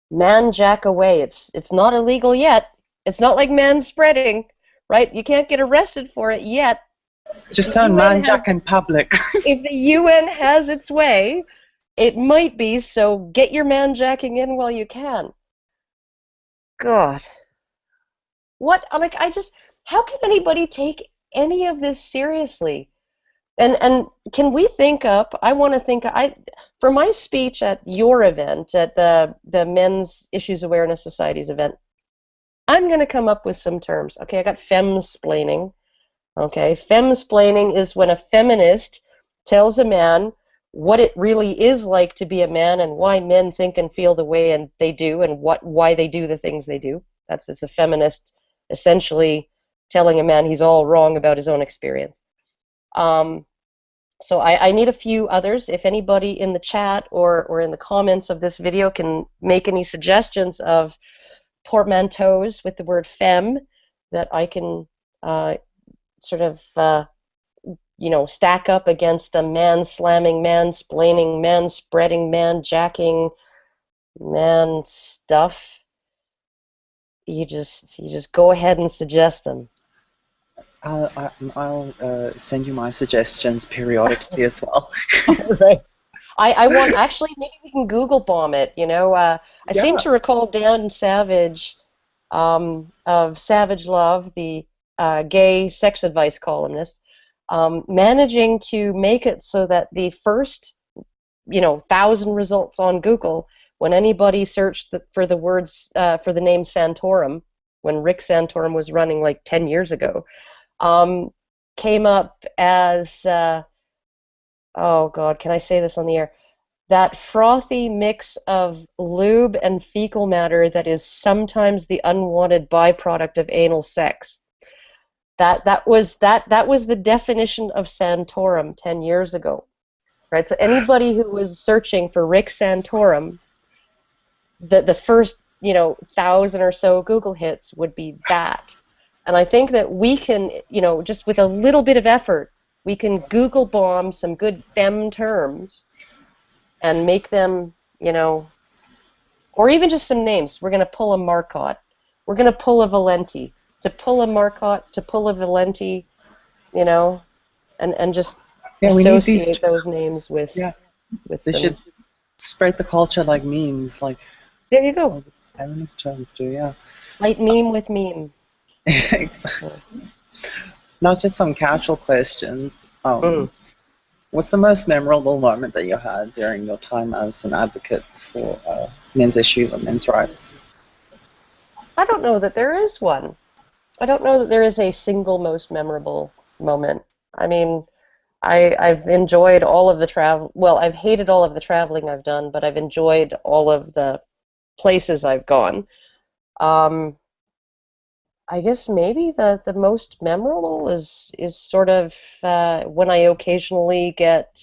man jack away. It's not illegal yet. It's not like man spreading, right? You can't get arrested for it yet. Just don't man jack in public. If the UN has its way, it might be, so get your man jacking in while you can. God. What, like, how can anybody take any of this seriously? And can we think up, for my speech at your event, at the Men's Issues Awareness Society's event, I'm going to come up with some terms. Okay, I got femsplaining. Okay, femsplaining is when a feminist tells a man what it really is like to be a man and why men think and feel the way and they do, and why they do the things they do. It's a feminist essentially telling a man he's all wrong about his own experience. So I need a few others. If anybody in the chat or in the comments of this video can make any suggestions of portmanteaus with the word femme that I can sort of stack up against the man slamming, man splaining, man spreading, man jacking, man stuff, you just go ahead and suggest them. I'll send you my suggestions periodically as well. Right. I want, actually, maybe we can Google bomb it, I seem to recall Dan Savage of Savage Love, the gay sex advice columnist, managing to make it so that the first 1,000 results on Google, when anybody searched for the words for the name Santorum, when Rick Santorum was running like 10 years ago, came up as oh God, can I say this on the air? That frothy mix of lube and fecal matter that is sometimes the unwanted byproduct of anal sex. That was the definition of Santorum 10 years ago, right? So anybody who was searching for Rick Santorum, the first 1,000 or so Google hits would be that. And I think that we can, just with a little bit of effort, we can Google bomb some good femme terms and make them, or even just some names. We're going to pull a Marcotte. We're going to pull a Valenti. To pull a Marcotte, to pull a Valenti, and just associate those names with. Yeah, with they should spread the culture like memes. Like, there you go. Feminist terms do, yeah. Like meme with meme. Exactly. Not just some casual questions. What's the most memorable moment that you had during your time as an advocate for men's issues and men's rights? I don't know that there is one. I don't know that there is a single most memorable moment. I mean, I've enjoyed all of the travel. Well, I've hated all of the traveling I've done, but I've enjoyed all of the places I've gone. I guess maybe the most memorable is sort of when I occasionally get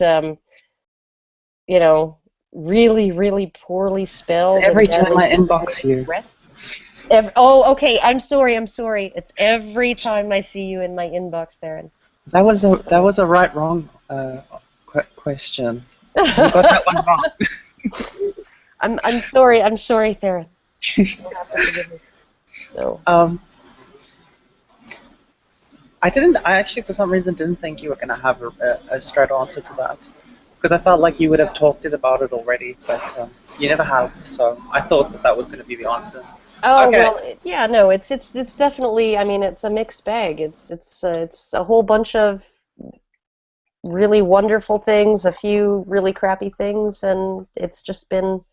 you know, really, really poorly It's spelled and every time badly I inbox formatted you. threats. Oh, okay. I'm sorry. I'm sorry. It's every time I see you in my inbox, Theryn. That was a right-wrong question. You got that one wrong. I'm sorry. I'm sorry, Theryn. You'll have to forgive me. So. I actually, for some reason, didn't think you were going to have a straight answer to that. Because I felt like you would have talked about it already, but you never have, so I thought that was going to be the answer. Oh Okay. well, yeah. No, it's definitely. I mean, it's a mixed bag. It's a whole bunch of really wonderful things, a few really crappy things, and it's just been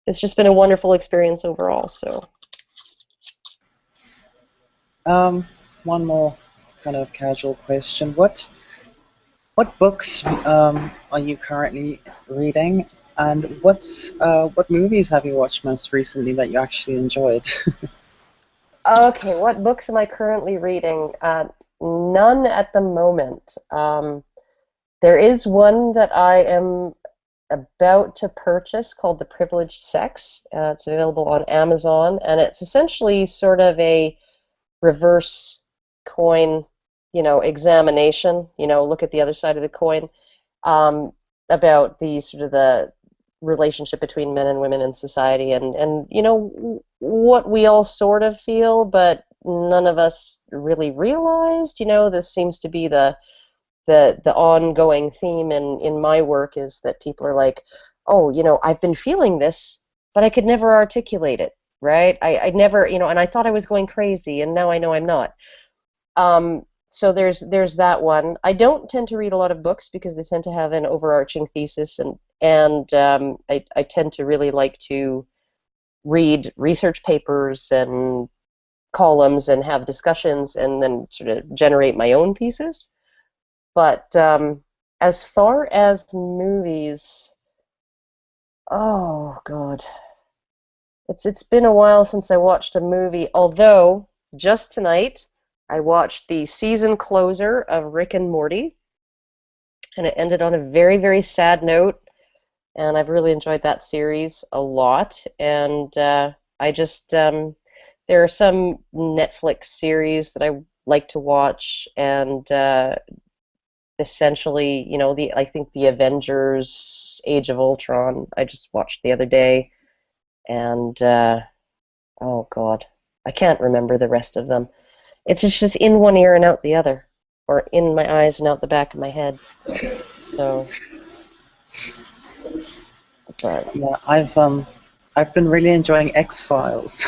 a wonderful experience overall. So. One more kind of casual question. What books are you currently reading, and what movies have you watched most recently that you actually enjoyed? Okay, what books am I currently reading? None at the moment. There is one that I am about to purchase called The Privileged Sex. It's available on Amazon, and it's essentially sort of a reverse coin, examination, look at the other side of the coin, um, about the sort of the relationship between men and women in society, and what we all sort of feel, but none of us really realized. This seems to be the ongoing theme in my work, is that people are like, oh, I've been feeling this, but I could never articulate it, right? I never, and I thought I was going crazy, and now I know I'm not. So there's that one. I don't tend to read a lot of books because they tend to have an overarching thesis, and I tend to really like to read research papers and columns and have discussions and then sort of generate my own thesis. But as far as movies, oh God, it's been a while since I watched a movie. Although just tonight I watched the season closer of Rick and Morty, and it ended on a very, very sad note. And I've really enjoyed that series a lot. And I just there are some Netflix series that I like to watch, and essentially, I think the Avengers: Age of Ultron I just watched the other day, and oh God, I can't remember the rest of them. It's just in one ear and out the other, or in my eyes and out the back of my head. So, but Yeah, I've been really enjoying X-Files.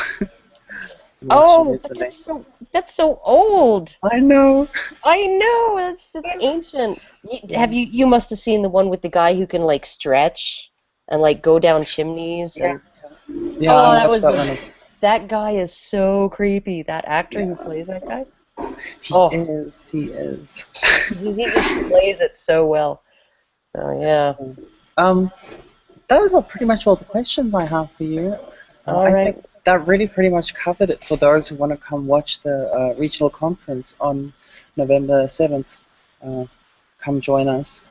Been watching oh, but recently. that's so old. I know. I know, it's ancient. Yeah, You must have seen the one with the guy who can like stretch and like go down chimneys, yeah, and yeah. I oh, that watched was that one. that guy is so creepy. That actor who Yeah, plays that guy. he Oh, is. He is. he just plays it so well. So yeah. Um, those are pretty much all the questions I have for you. All I right. think that really pretty much covered it for those who want to come watch the regional conference on November 7th. Come join us.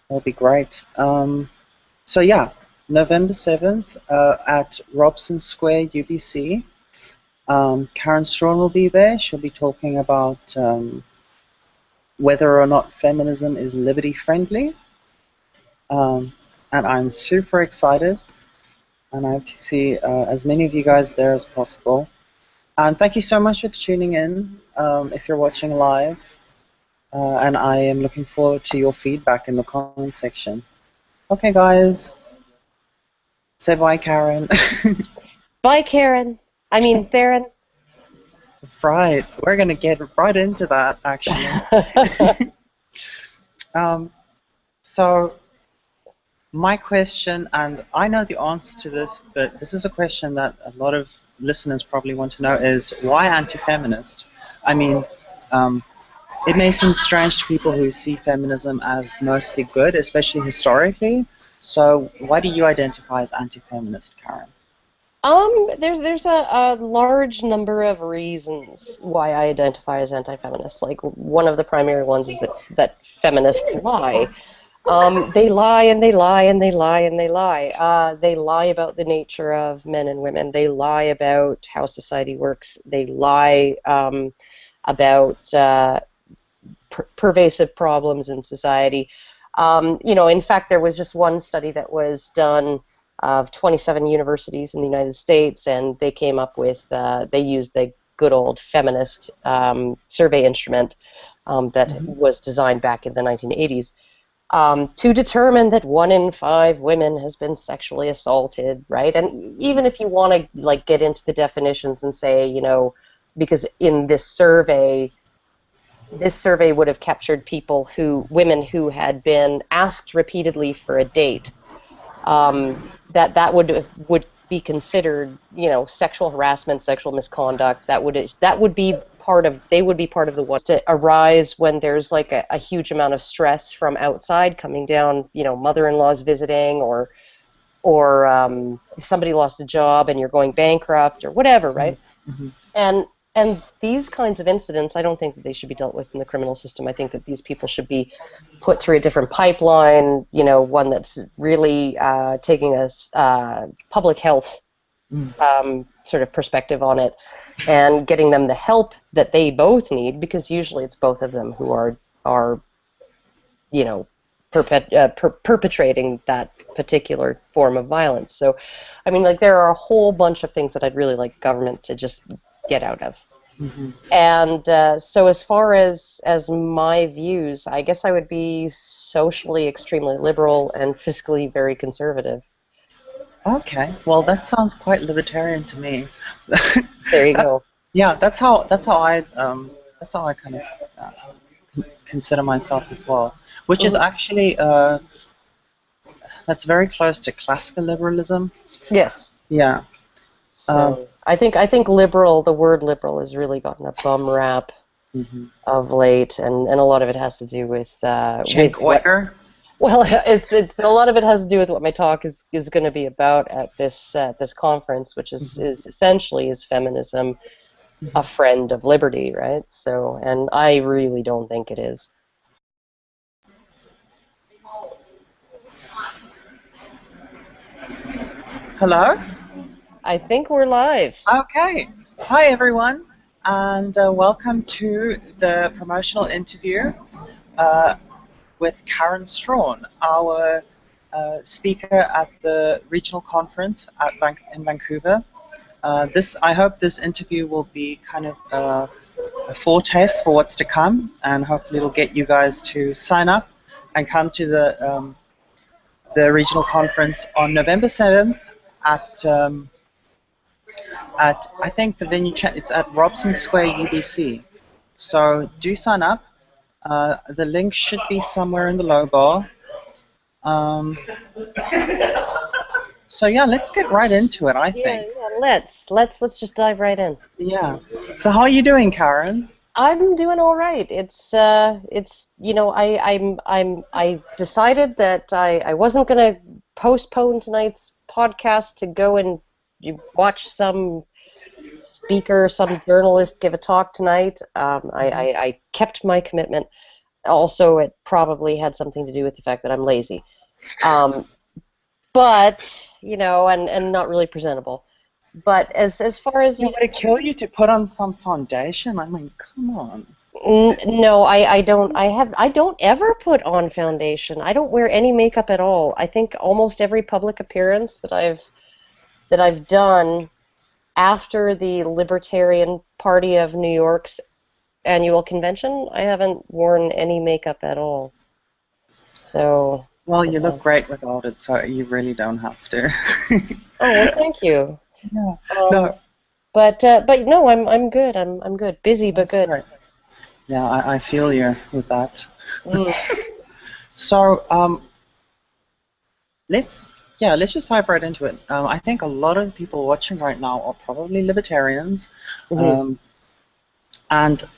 That'll be great. So yeah, November 7th at Robson Square, UBC. Karen Straughan will be there. She'll be talking about whether or not feminism is liberty friendly. Um, and I'm super excited, and I hope to see as many of you guys there as possible. And thank you so much for tuning in if you're watching live. And I am looking forward to your feedback in the comment section. Okay, guys. Say bye, Karen. Bye, Karen. I mean, Theron. Right. We're going to get right into that, actually. Um, so, my question, and I know the answer to this, but this is a question that a lot of listeners probably want to know, is why anti-feminist? I mean, it may seem strange to people who see feminism as mostly good, especially historically. So why do you identify as anti-feminist, Karen? There's a large number of reasons why I identify as anti-feminist. Like one of the primary ones is that feminists lie. They lie and they lie and they lie and they lie. They lie about the nature of men and women. They lie about how society works. They lie about pervasive problems in society. In fact, there was just one study that was done of 27 universities in the United States, and they came up with, they used the good old feminist survey instrument that was designed back in the 1980s to determine that 1 in 5 women has been sexually assaulted, right? And even if you want to like get into the definitions and say, because in this survey would have captured women who had been asked repeatedly for a date. That would be considered, sexual harassment, sexual misconduct. That would be part of. They would be part of the ones to arise when there's like a huge amount of stress from outside coming down. Mother-in-law's visiting, or somebody lost a job and you're going bankrupt or whatever, right? Mm-hmm. And these kinds of incidents, I don't think that they should be dealt with in the criminal system. I think that these people should be put through a different pipeline, one that's really taking a public health sort of perspective on it, and getting them the help that they both need, because usually it's both of them who are perpetrating that particular form of violence. So, I mean, like, there are a whole bunch of things that I'd really like government to just get out of. Mm-hmm. And so as far as my views, I guess I would be socially extremely liberal and fiscally very conservative. Okay, well that sounds quite libertarian to me. There you go. Yeah, that's how I kind of consider myself as well, which is actually that's very close to classical liberalism. Yes. Yeah. So I think liberal, the word liberal, has really gotten a bum rap of late, and a lot of it has to do with well, it's a lot of it has to do with what my talk is going to be about at this conference, which is essentially is feminism a friend of liberty, right? So, and I really don't think it is. Hello? I think we're live. Okay. Hi, everyone, and welcome to the promotional interview with Theryn Straughan, our speaker at the regional conference in Vancouver. I hope this interview will be kind of a foretaste for what's to come, and hopefully it'll get you guys to sign up and come to the regional conference on November 7th at I think the venue it's at Robson Square UBC. So do sign up. The link should be somewhere in the low bar. So yeah, let's get right into it. I think. Yeah, let's just dive right in. Yeah. So how are you doing, Theryn? I'm doing all right. I decided that I wasn't gonna postpone tonight's podcast to go and watch some speaker, some journalist give a talk tonight. I kept my commitment. Also, it probably had something to do with the fact that I'm lazy. But, and not really presentable. But as far as... Would it kill you to put on some foundation? I mean, come on. No, I don't. I don't ever put on foundation. I don't wear any makeup at all. I think almost every public appearance that I've done after the Libertarian Party of New York's annual convention, I haven't worn any makeup at all. So. Well, you look great without it, so you really don't have to. Oh, well, thank you. Yeah. No. But no, I'm good. I'm good. Busy, but good. Great. Yeah, I feel you with that. So let's just dive right into it. I think a lot of the people watching right now are probably libertarians, and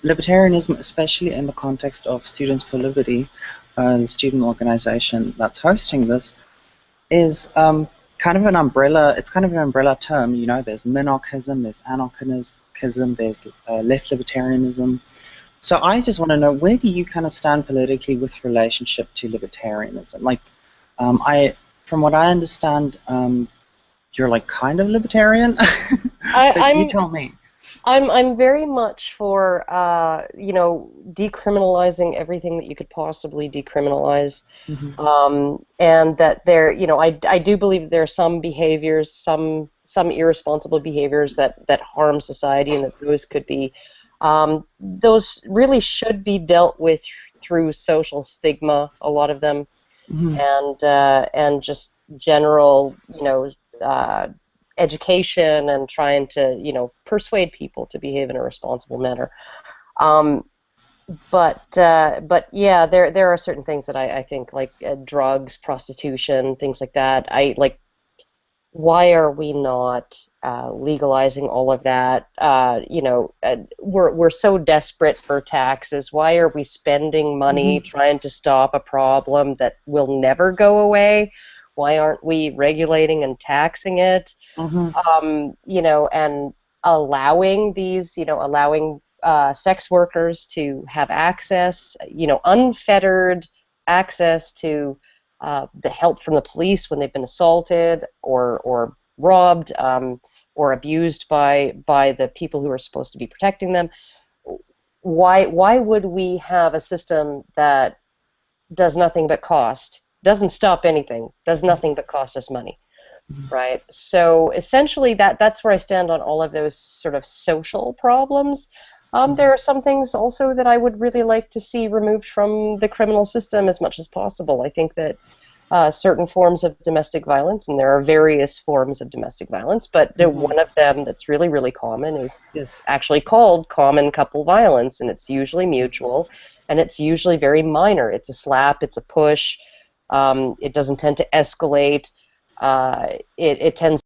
libertarianism, especially in the context of Students for Liberty, the student organization that's hosting this, is kind of an umbrella. It's kind of an umbrella term. You know, there's minarchism, there's anarchism, there's left libertarianism. So I just want to know, where do you kind of stand politically with relationship to libertarianism? Like, from what I understand, you're like kind of libertarian, but you tell me. I'm very much for decriminalizing everything that you could possibly decriminalize, and that I do believe that there are some behaviors, some irresponsible behaviors that harm society, and that those really should be dealt with through social stigma, a lot of them, and just general education and trying to persuade people to behave in a responsible manner. But yeah, there are certain things that I think, like drugs, prostitution, things like that. Why are we not legalizing all of that? We're so desperate for taxes. Why are we spending money trying to stop a problem that will never go away? Why aren't we regulating and taxing it? And allowing sex workers to have access, unfettered access to the help from the police when they've been assaulted or robbed or abused by the people who are supposed to be protecting them. Why would we have a system that does nothing but doesn't stop anything, does nothing but cost us money? Right. So essentially, that's where I stand on all of those sort of social problems. There are some things also that I would really like to see removed from the criminal system as much as possible. I think that certain forms of domestic violence, and there are various forms of domestic violence, but one of them that's really, really common is actually called common couple violence, and it's usually mutual, and it's usually very minor. It's a slap, it's a push. It doesn't tend to escalate. It tends